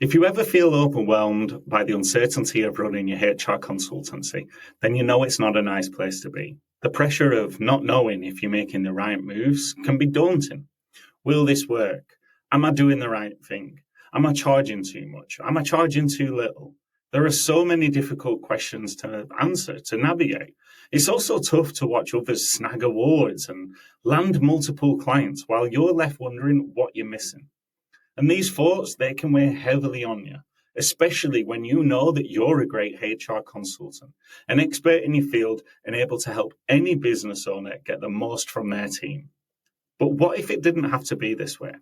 If you ever feel overwhelmed by the uncertainty of running your HR consultancy, then you know it's not a nice place to be. The pressure of not knowing if you're making the right moves can be daunting. Will this work? Am I doing the right thing? Am I charging too much? Am I charging too little? There are so many difficult questions to answer, to navigate. It's also tough to watch others snag awards and land multiple clients while you're left wondering what you're missing. And these thoughts, they can weigh heavily on you, especially when you know that you're a great HR consultant, an expert in your field and able to help any business owner get the most from their team. But what if it didn't have to be this way?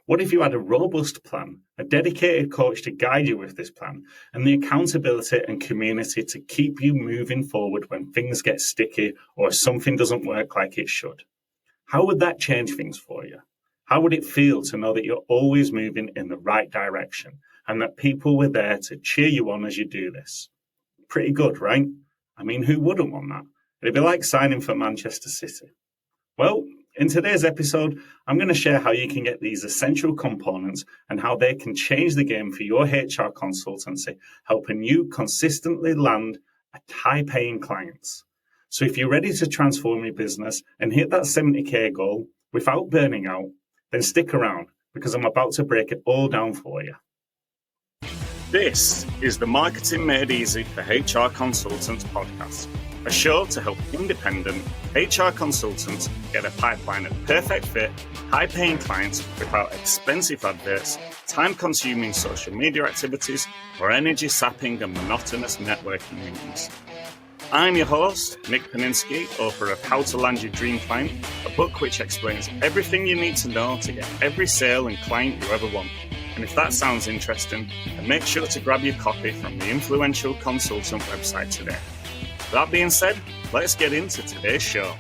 What if you had a robust plan, a dedicated coach to guide you with this plan, and the accountability and community to keep you moving forward when things get sticky or something doesn't work like it should? How would that change things for you? How would it feel to know that you're always moving in the right direction and that people were there to cheer you on as you do this? Pretty good, right? I mean, who wouldn't want that? It'd be like signing for Manchester City. Well, in today's episode, I'm going to share how you can get these essential components and how they can change the game for your HR consultancy, helping you consistently land high-paying clients. So if you're ready to transform your business and hit that 70K goal without burning out, then stick around because I'm about to break it all down for you. This is the Marketing Made Easy for HR Consultants podcast, a show to help independent HR consultants get a pipeline of perfect fit, high-paying clients without expensive adverts, time-consuming social media activities, or energy-sapping and monotonous networking meetings. I'm your host, Nick Paninsky, author of How to Land Your Dream Client, a book which explains everything you need to know to get every sale and client you ever want. And if that sounds interesting, then make sure to grab your copy from the influential consultant website today. That being said, let's get into today's show.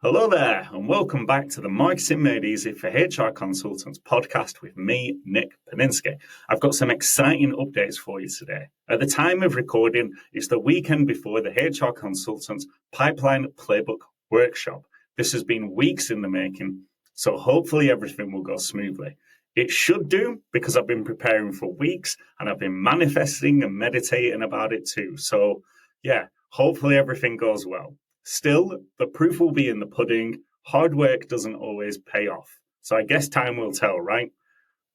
Hello there, and welcome back to the Marketing Made Easy for HR Consultants podcast with me, Nick Paninsky. I've got some exciting updates for you today. At the time of recording, it's the weekend before the HR Consultants Pipeline Playbook Workshop. This has been weeks in the making, so hopefully everything will go smoothly. It should do, because I've been preparing for weeks and I've been manifesting and meditating about it too. So yeah, hopefully everything goes well. Still, the proof will be in the pudding. Hard work doesn't always pay off. So I guess time will tell, right?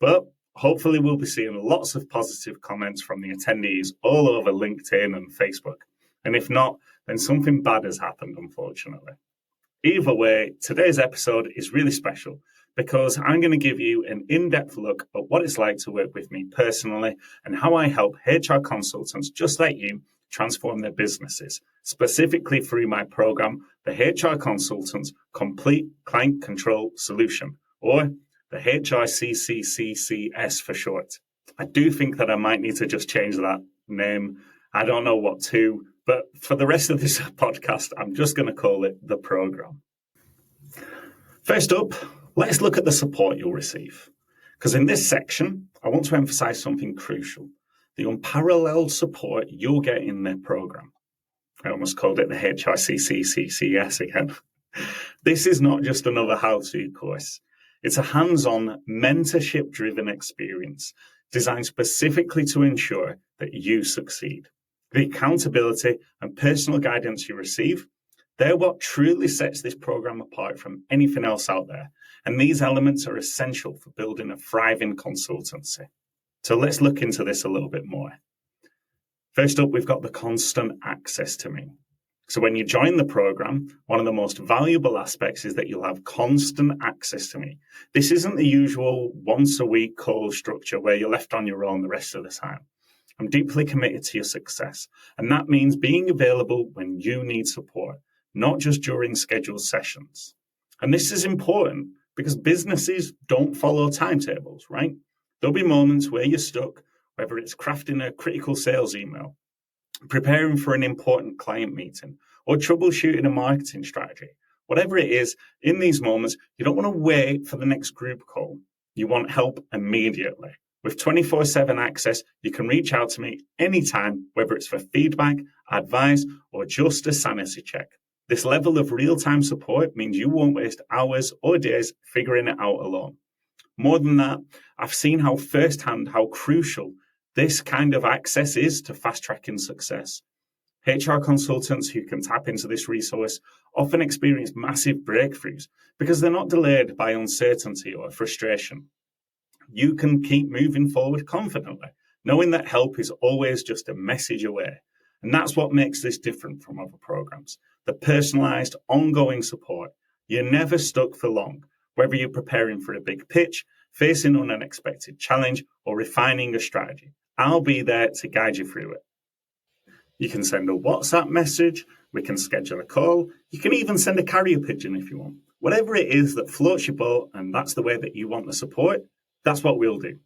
But hopefully we'll be seeing lots of positive comments from the attendees all over LinkedIn and Facebook. And if not, then something bad has happened, unfortunately. Either way, today's episode is really special because I'm going to give you an in-depth look at what it's like to work with me personally and how I help HR consultants just like you transform their businesses, specifically through my program, the HR Consultants Complete Client Control Solution, or the HRCCCCS for short. I do think that I might need to just change that name. I don't know what to, but for the rest of this podcast, I'm just going to call it the program. First up, let's look at the support you'll receive. Because in this section, I want to emphasize something crucial. The unparalleled support you'll get in their program. I almost called it the HRCCCCS again. This is not just another how-to course. It's a hands-on, mentorship-driven experience designed specifically to ensure that you succeed. The accountability and personal guidance you receive, they're what truly sets this program apart from anything else out there. And these elements are essential for building a thriving consultancy. So let's look into this a little bit more. First up, we've got the constant access to me. So when you join the program, one of the most valuable aspects is that you'll have constant access to me. This isn't the usual once-a-week call structure where you're left on your own the rest of the time. I'm deeply committed to your success, and that means being available when you need support, not just during scheduled sessions. And this is important because businesses don't follow timetables, right? There'll be moments where you're stuck, whether it's crafting a critical sales email, preparing for an important client meeting, or troubleshooting a marketing strategy. Whatever it is, in these moments, you don't want to wait for the next group call. You want help immediately. With 24/7 access, you can reach out to me anytime, whether it's for feedback, advice, or just a sanity check. This level of real-time support means you won't waste hours or days figuring it out alone. More than that, I've seen how firsthand how crucial this kind of access is to fast-tracking success. HR consultants who can tap into this resource often experience massive breakthroughs because they're not delayed by uncertainty or frustration. You can keep moving forward confidently, knowing that help is always just a message away. And that's what makes this different from other programs. The personalized, ongoing support. You're never stuck for long, whether you're preparing for a big pitch, facing an unexpected challenge, or refining a strategy. I'll be there to guide you through it. You can send a WhatsApp message, we can schedule a call, you can even send a carrier pigeon if you want. Whatever it is that floats your boat and that's the way that you want the support, that's what we'll do.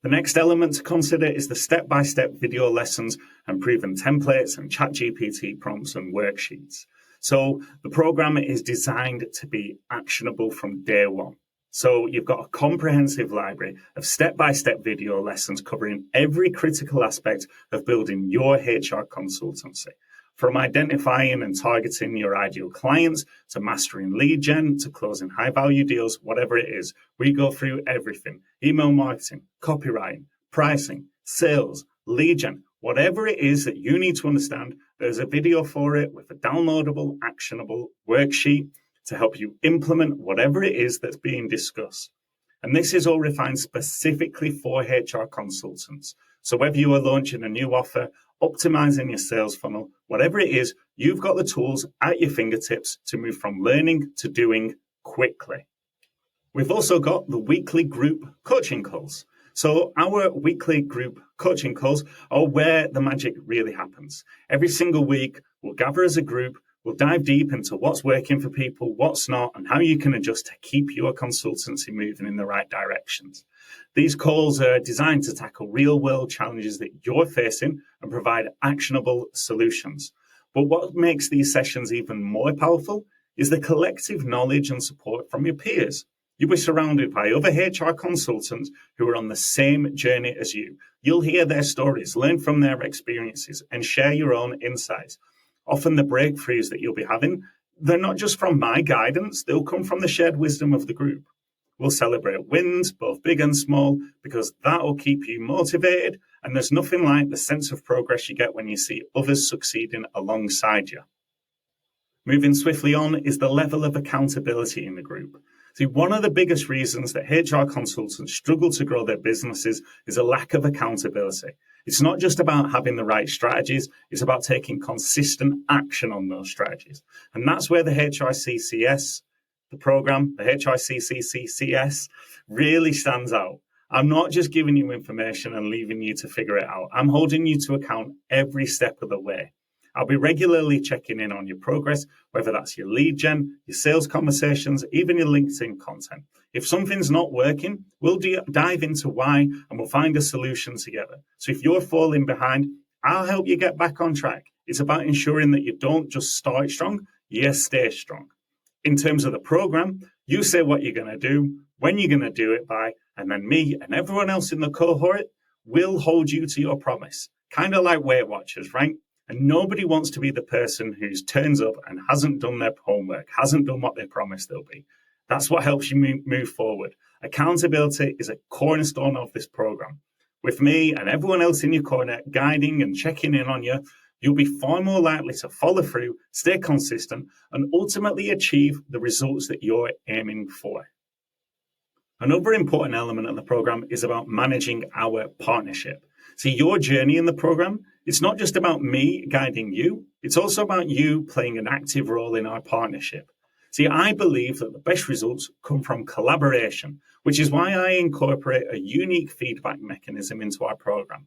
The next element to consider is the step-by-step video lessons and proven templates and ChatGPT prompts and worksheets. So the program is designed to be actionable from day one. So you've got a comprehensive library of step-by-step video lessons covering every critical aspect of building your HR consultancy. From identifying and targeting your ideal clients, to mastering lead gen, to closing high-value deals, whatever it is, we go through everything. Email marketing, copywriting, pricing, sales, lead gen, whatever it is that you need to understand, there's a video for it with a downloadable, actionable worksheet to help you implement whatever it is that's being discussed. And this is all refined specifically for HR consultants. So whether you are launching a new offer, optimizing your sales funnel, whatever it is, you've got the tools at your fingertips to move from learning to doing quickly. We've also got the weekly group coaching calls. So our weekly group coaching calls are where the magic really happens. Every single week, we'll gather as a group, we'll dive deep into what's working for people, what's not, and how you can adjust to keep your consultancy moving in the right directions. These calls are designed to tackle real-world challenges that you're facing and provide actionable solutions. But what makes these sessions even more powerful is the collective knowledge and support from your peers. You'll be surrounded by other HR consultants who are on the same journey as you. You'll hear their stories, learn from their experiences, and share your own insights. Often the breakthroughs that you'll be having, they're not just from my guidance, they'll come from the shared wisdom of the group. We'll celebrate wins, both big and small, because that will keep you motivated, and there's nothing like the sense of progress you get when you see others succeeding alongside you. Moving swiftly on is the level of accountability in the group. See, one of the biggest reasons that HR consultants struggle to grow their businesses is a lack of accountability. It's not just about having the right strategies, it's about taking consistent action on those strategies. And that's where the HRCCCS, the program, the HRCCCCS, really stands out. I'm not just giving you information and leaving you to figure it out. I'm holding you to account every step of the way. I'll be regularly checking in on your progress, whether that's your lead gen, your sales conversations, even your LinkedIn content. If something's not working, we'll dive into why and we'll find a solution together. So if you're falling behind, I'll help you get back on track. It's about ensuring that you don't just start strong, you stay strong. In terms of the program, you say what you're going to do, when you're going to do it by, and then me and everyone else in the cohort will hold you to your promise. Kind of like Weight Watchers, right? And nobody wants to be the person who turns up and hasn't done their homework, hasn't done what they promised they'll be. That's what helps you move forward. Accountability is a cornerstone of this program. With me and everyone else in your corner guiding and checking in on you, you'll be far more likely to follow through, stay consistent, and ultimately achieve the results that you're aiming for. Another important element of the program is about managing our partnership. See, your journey in the program, it's not just about me guiding you, it's also about you playing an active role in our partnership. See, I believe that the best results come from collaboration, which is why I incorporate a unique feedback mechanism into our program.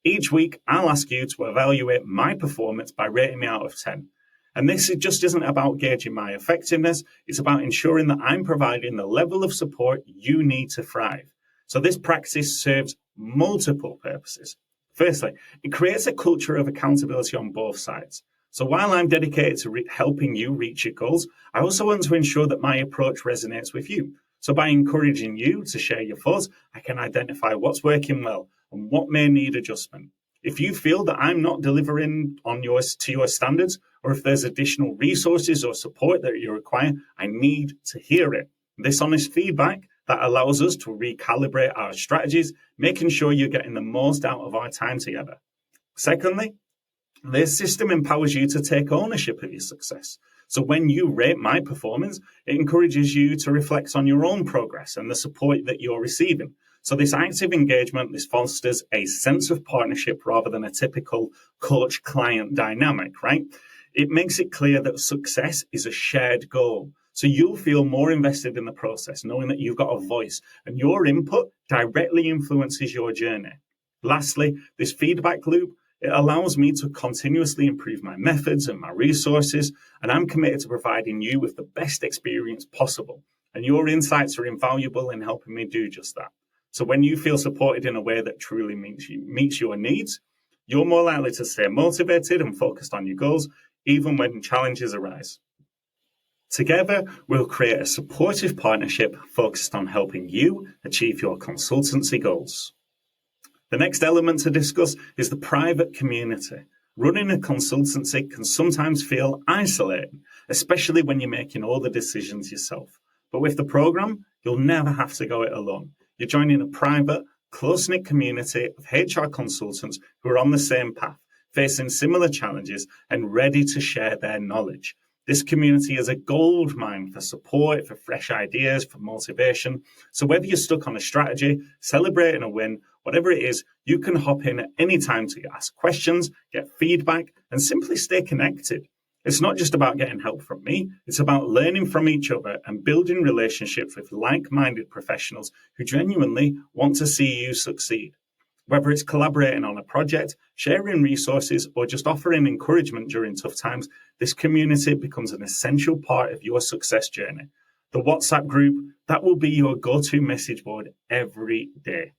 Each week, I'll ask you to evaluate my performance by rating me out of 10. And this just isn't about gauging my effectiveness, it's about ensuring that I'm providing the level of support you need to thrive. So this practice serves multiple purposes. Firstly, it creates a culture of accountability on both sides. So while I'm dedicated to helping you reach your goals, I also want to ensure that my approach resonates with you. So by encouraging you to share your thoughts, I can identify what's working well and what may need adjustment. If you feel that I'm not delivering to your standards, or if there's additional resources or support that you require, I need to hear it. This honest feedback, That allows us to recalibrate our strategies, making sure you're getting the most out of our time together. Secondly, this system empowers you to take ownership of your success. So when you rate my performance, it encourages you to reflect on your own progress and the support that you're receiving. So this active engagement, this fosters a sense of partnership rather than a typical coach-client dynamic, right? It makes it clear that success is a shared goal. So you'll feel more invested in the process, knowing that you've got a voice and your input directly influences your journey. Lastly, this feedback loop, it allows me to continuously improve my methods and my resources, and I'm committed to providing you with the best experience possible. And your insights are invaluable in helping me do just that. So when you feel supported in a way that truly meets your needs, you're more likely to stay motivated and focused on your goals, even when challenges arise. Together, we'll create a supportive partnership focused on helping you achieve your consultancy goals. The next element to discuss is the private community. Running a consultancy can sometimes feel isolating, especially when you're making all the decisions yourself. But with the program, you'll never have to go it alone. You're joining a private, close-knit community of HR consultants who are on the same path, facing similar challenges and ready to share their knowledge. This community is a goldmine for support, for fresh ideas, for motivation. So whether you're stuck on a strategy, celebrating a win, whatever it is, you can hop in at any time to ask questions, get feedback, and simply stay connected. It's not just about getting help from me. It's about learning from each other and building relationships with like-minded professionals who genuinely want to see you succeed. Whether it's collaborating on a project, sharing resources, or just offering encouragement during tough times, this community becomes an essential part of your success journey. The WhatsApp group, that will be your go-to message board every day.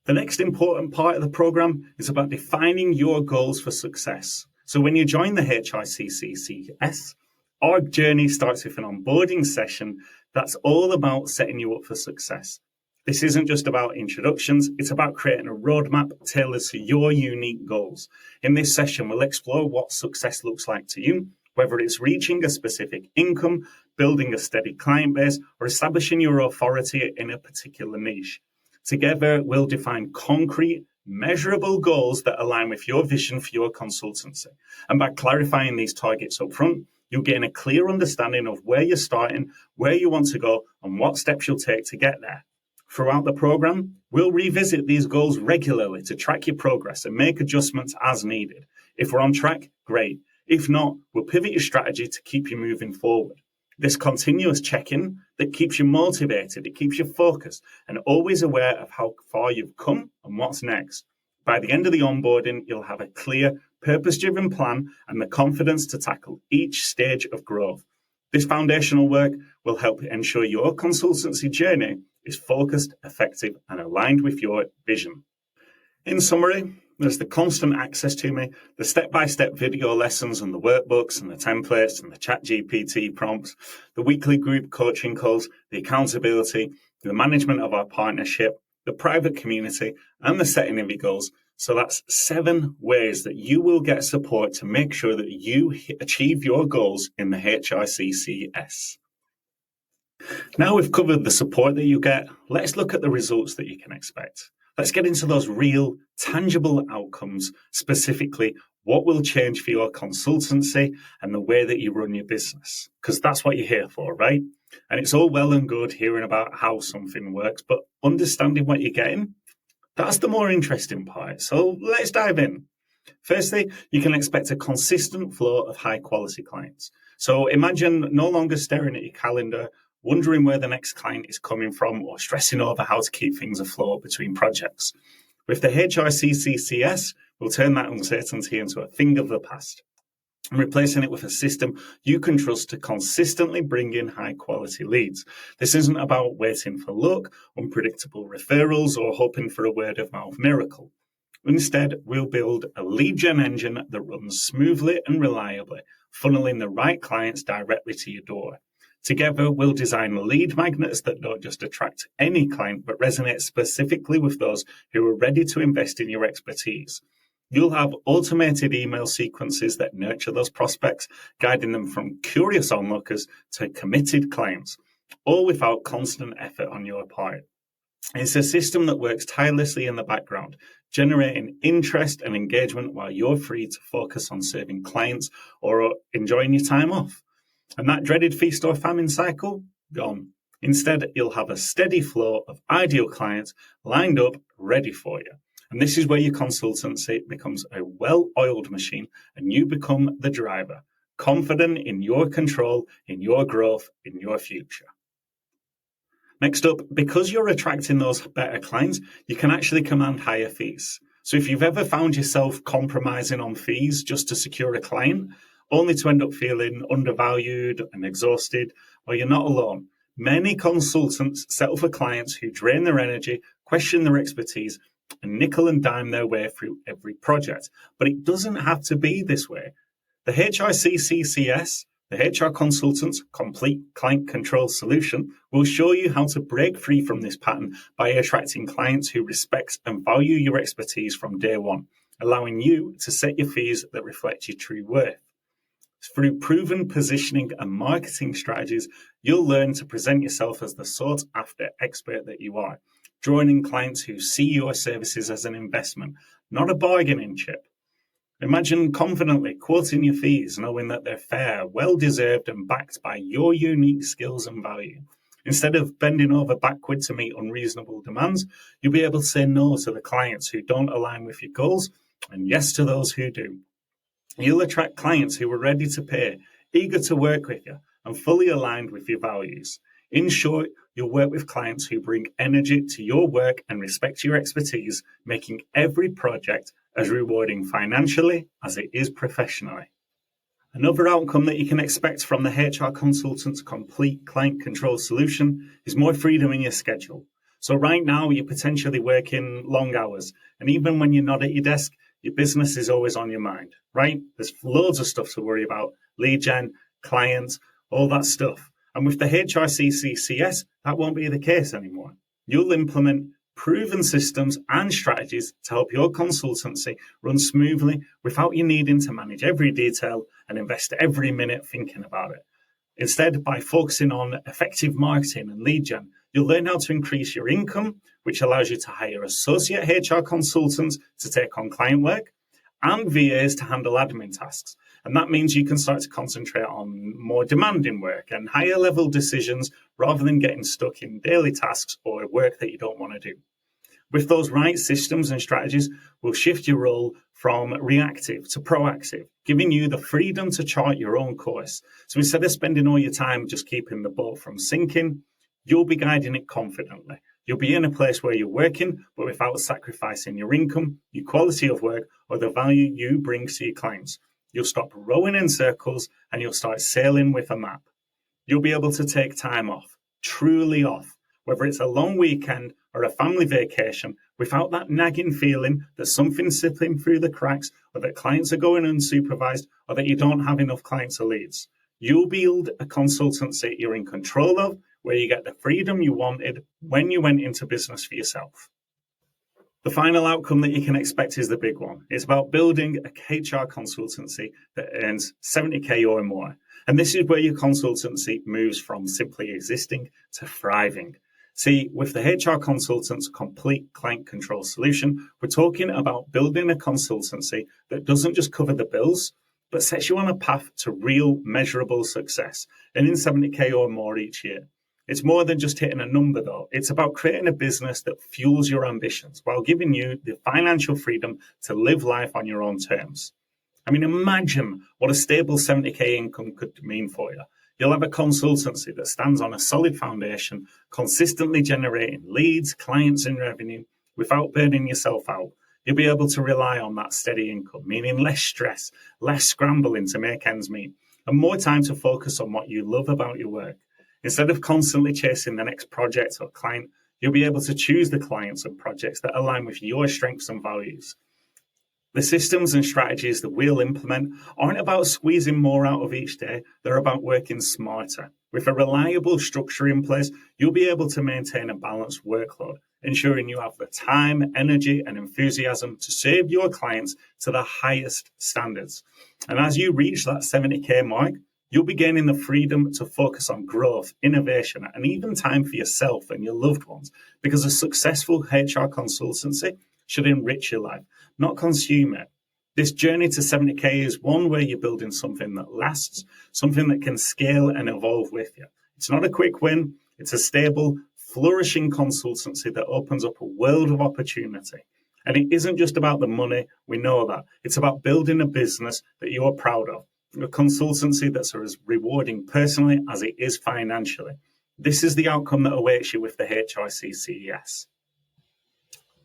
The next important part of the program is about defining your goals for success. So when you join the HRCCCCS, our journey starts with an onboarding session that's all about setting you up for success. This isn't just about introductions, it's about creating a roadmap tailored to your unique goals. In this session, we'll explore what success looks like to you, whether it's reaching a specific income, building a steady client base, or establishing your authority in a particular niche. Together, we'll define concrete, measurable goals that align with your vision for your consultancy. And by clarifying these targets up front, you'll gain a clear understanding of where you're starting, where you want to go, and what steps you'll take to get there. Throughout the program, we'll revisit these goals regularly to track your progress and make adjustments as needed. If we're on track, great. If not, we'll pivot your strategy to keep you moving forward. This continuous check-in that keeps you motivated, it keeps you focused and always aware of how far you've come and what's next. By the end of the onboarding, you'll have a clear, purpose-driven plan and the confidence to tackle each stage of growth. This foundational work will help ensure your consultancy journey is focused, effective, and aligned with your vision. In summary, there's the constant access to me, the step-by-step video lessons and the workbooks and the templates and the ChatGPT prompts, the weekly group coaching calls, the accountability, the management of our partnership, the private community, and the setting of your goals. So that's 7 ways that you will get support to make sure that you achieve your goals in the HRCCS. Now we've covered the support that you get, let's look at the results that you can expect. Let's get into those real, tangible outcomes, specifically what will change for your consultancy and the way that you run your business, because that's what you're here for, right? And it's all well and good hearing about how something works, but understanding what you're getting, that's the more interesting part. So let's dive in. Firstly, you can expect a consistent flow of high-quality clients. So imagine no longer staring at your calendar, wondering where the next client is coming from, or stressing over how to keep things afloat between projects. With the HRCCCS, we'll turn that uncertainty into a thing of the past, and replacing it with a system you can trust to consistently bring in high-quality leads. This isn't about waiting for luck, unpredictable referrals, or hoping for a word-of-mouth miracle. Instead, we'll build a lead gen engine that runs smoothly and reliably, funneling the right clients directly to your door. Together, we'll design lead magnets that don't just attract any client, but resonate specifically with those who are ready to invest in your expertise. You'll have automated email sequences that nurture those prospects, guiding them from curious onlookers to committed clients. all without constant effort on your part. It's a system that works tirelessly in the background, generating interest and engagement while you're free to focus on serving clients or enjoying your time off. And that dreaded feast or famine cycle, gone. Instead, you'll have a steady flow of ideal clients lined up, ready for you. And this is where your consultancy becomes a well-oiled machine and you become the driver, confident in your control, in your growth, in your future. Next up, because you're attracting those better clients, you can actually command higher fees. So if you've ever found yourself compromising on fees just to secure a client, only to end up feeling undervalued and exhausted, well, you're not alone. Many consultants settle for clients who drain their energy, question their expertise, and nickel and dime their way through every project. But it doesn't have to be this way. The HRCCCCS, the HR Consultant's Complete Client Control Solution, will show you how to break free from this pattern by attracting clients who respect and value your expertise from day one, allowing you to set your fees that reflect your true worth. Through proven positioning and marketing strategies, you'll learn to present yourself as the sought-after expert that you are, drawing in clients who see your services as an investment, not a bargaining chip. Imagine confidently quoting your fees, knowing that they're fair, well-deserved, and backed by your unique skills and value. Instead of bending over backward to meet unreasonable demands, you'll be able to say no to the clients who don't align with your goals and yes to those who do. You'll attract clients who are ready to pay, eager to work with you, and fully aligned with your values. In short, you'll work with clients who bring energy to your work and respect your expertise, making every project as rewarding financially as it is professionally. Another outcome that you can expect from the HR Consultant's Complete Client Control Solution is more freedom in your schedule. So right now, you're potentially working long hours, and even when you're not at your desk, your business is always on your mind, right? There's loads of stuff to worry about, lead gen, clients, all that stuff. And with the HRCCCS, that won't be the case anymore. You'll implement proven systems and strategies to help your consultancy run smoothly without you needing to manage every detail and invest every minute thinking about it. Instead, by focusing on effective marketing and lead gen, you'll learn how to increase your income, which allows you to hire associate HR consultants to take on client work and VAs to handle admin tasks. And that means you can start to concentrate on more demanding work and higher level decisions rather than getting stuck in daily tasks or work that you don't want to do. With those right systems and strategies, we'll shift your role from reactive to proactive, giving you the freedom to chart your own course. So instead of spending all your time just keeping the boat from sinking, you'll be guiding it confidently. You'll be in a place where you're working, but without sacrificing your income, your quality of work, or the value you bring to your clients. You'll stop rowing in circles and you'll start sailing with a map. You'll be able to take time off, truly off, whether it's a long weekend or a family vacation, without that nagging feeling that something's slipping through the cracks or that clients are going unsupervised or that you don't have enough clients or leads. You'll build a consultancy you're in control of, where you get the freedom you wanted when you went into business for yourself. The final outcome that you can expect is the big one. It's about building a HR consultancy that earns 70K or more. And this is where your consultancy moves from simply existing to thriving. See, with the HR Consultant's Complete Client Control Solution, we're talking about building a consultancy that doesn't just cover the bills, but sets you on a path to real measurable success, earning 70K or more each year. It's more than just hitting a number, though. It's about creating a business that fuels your ambitions while giving you the financial freedom to live life on your own terms. I mean, imagine what a stable 70K income could mean for you. You'll have a consultancy that stands on a solid foundation, consistently generating leads, clients, and revenue without burning yourself out. You'll be able to rely on that steady income, meaning less stress, less scrambling to make ends meet, and more time to focus on what you love about your work. Instead of constantly chasing the next project or client, you'll be able to choose the clients and projects that align with your strengths and values. The systems and strategies that we'll implement aren't about squeezing more out of each day. They're about working smarter. With a reliable structure in place, you'll be able to maintain a balanced workload, ensuring you have the time, energy, and enthusiasm to serve your clients to the highest standards. And as you reach that 70K mark, You'll be gaining the freedom to focus on growth, innovation, and even time for yourself and your loved ones, because a successful HR consultancy should enrich your life, not consume it. This journey to 70K is one where you're building something that lasts, something that can scale and evolve with you. It's not a quick win. It's a stable, flourishing consultancy that opens up a world of opportunity. And it isn't just about the money. We know that. It's about building a business that you're proud of, a consultancy that's as rewarding personally as it is financially. This is the outcome that awaits you with the HRCCCS.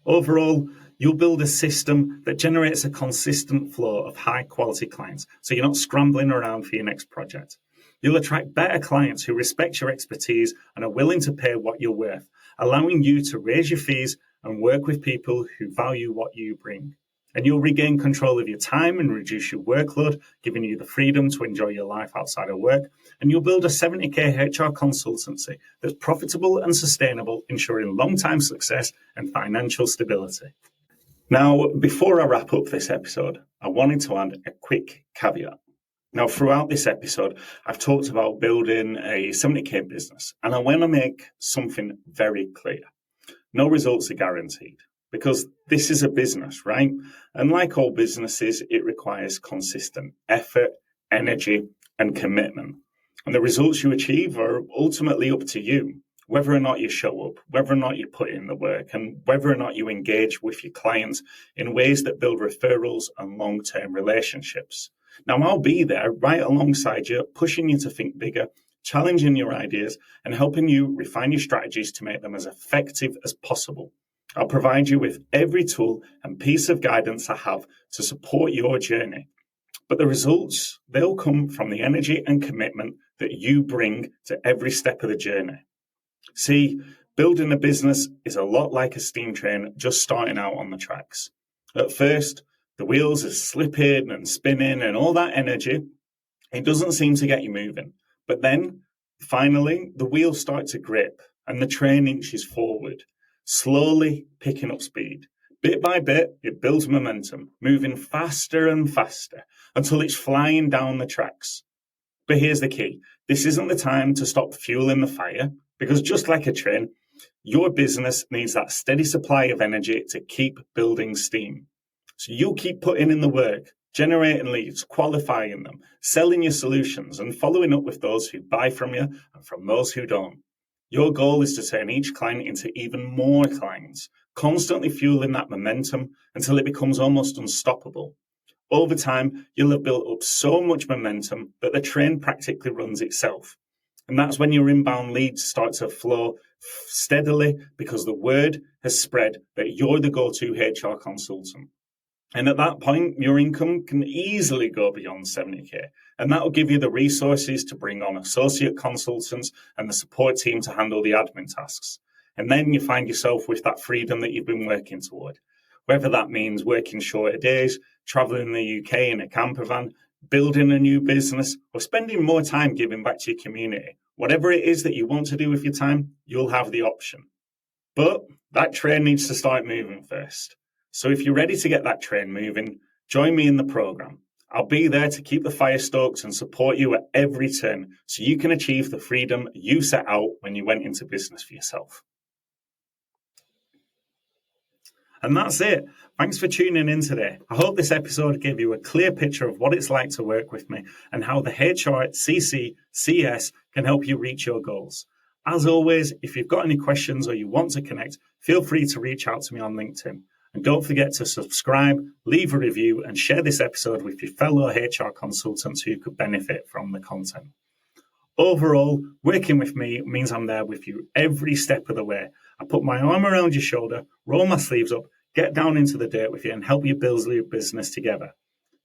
Overall, you'll build a system that generates a consistent flow of high-quality clients, so you're not scrambling around for your next project. You'll attract better clients who respect your expertise and are willing to pay what you're worth, allowing you to raise your fees and work with people who value what you bring. And you'll regain control of your time and reduce your workload, giving you the freedom to enjoy your life outside of work. And you'll build a 70K HR consultancy that's profitable and sustainable, ensuring long-term success and financial stability. Now, before I wrap up this episode, I wanted to add a quick caveat. Now, throughout this episode, I've talked about building a 70K business, and I want to make something very clear. No results are guaranteed, because this is a business, right? And like all businesses, it requires consistent effort, energy, and commitment. And the results you achieve are ultimately up to you, whether or not you show up, whether or not you put in the work, and whether or not you engage with your clients in ways that build referrals and long-term relationships. Now, I'll be there right alongside you, pushing you to think bigger, challenging your ideas, and helping you refine your strategies to make them as effective as possible. I'll provide you with every tool and piece of guidance I have to support your journey. But the results, they'll come from the energy and commitment that you bring to every step of the journey. See, building a business is a lot like a steam train just starting out on the tracks. At first, the wheels are slipping and spinning and all that energy, it doesn't seem to get you moving. But then, finally, the wheels start to grip and the train inches forward, slowly picking up speed. Bit by bit, it builds momentum, moving faster and faster until it's flying down the tracks. But here's the key. This isn't the time to stop fueling the fire, because just like a train, your business needs that steady supply of energy to keep building steam. So you'll keep putting in the work, generating leads, qualifying them, selling your solutions, and following up with those who buy from you and from those who don't. Your goal is to turn each client into even more clients, constantly fueling that momentum until it becomes almost unstoppable. Over time, you'll have built up so much momentum that the train practically runs itself. And that's when your inbound leads start to flow steadily, because the word has spread that you're the go-to HR consultant. And at that point, your income can easily go beyond 70K. And that will give you the resources to bring on associate consultants and the support team to handle the admin tasks. And then you find yourself with that freedom that you've been working toward. Whether that means working shorter days, traveling the UK in a camper van, building a new business, or spending more time giving back to your community. Whatever it is that you want to do with your time, you'll have the option. But that train needs to start moving first. So if you're ready to get that train moving, join me in the program. I'll be there to keep the fire stoked and support you at every turn so you can achieve the freedom you set out when you went into business for yourself. And that's it. Thanks for tuning in today. I hope this episode gave you a clear picture of what it's like to work with me and how the HRCCCS can help you reach your goals. As always, if you've got any questions or you want to connect, feel free to reach out to me on LinkedIn. And don't forget to subscribe, leave a review, and share this episode with your fellow HR consultants who could benefit from the content. Overall, working with me means I'm there with you every step of the way. I put my arm around your shoulder, roll my sleeves up, get down into the dirt with you, and help you build your business together.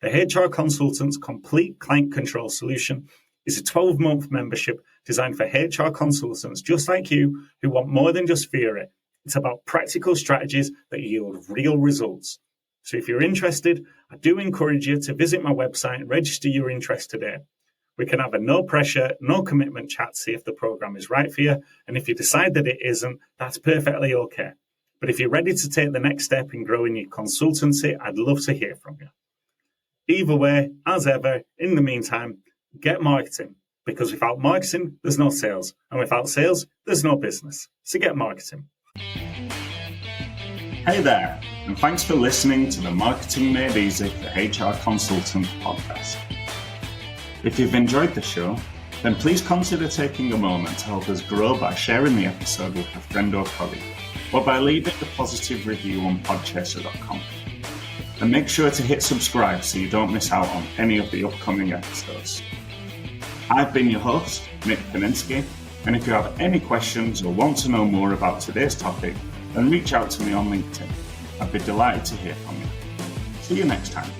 The HR Consultants Complete Client Control Solution is a 12-month membership designed for HR consultants just like you who want more than just theory. It's about practical strategies that yield real results. So if you're interested, I do encourage you to visit my website and register your interest today. We can have a no pressure, no commitment chat to see if the program is right for you. And if you decide that it isn't, that's perfectly okay. But if you're ready to take the next step in growing your consultancy, I'd love to hear from you. Either way, as ever, in the meantime, Get marketing, because without marketing, there's no sales. And without sales, there's no business. So get marketing. Hey there, and thanks for listening to the Marketing Made Easy for HR Consultants podcast. If you've enjoyed the show, then please consider taking a moment to help us grow by sharing the episode with a friend or colleague, or by leaving a positive review on podchaser.com. And make sure to hit subscribe so you don't miss out on any of the upcoming episodes. I've been your host, Nick Paninsky, and if you have any questions or want to know more about today's topic, then reach out to me on LinkedIn. I'd be delighted to hear from you. See you next time.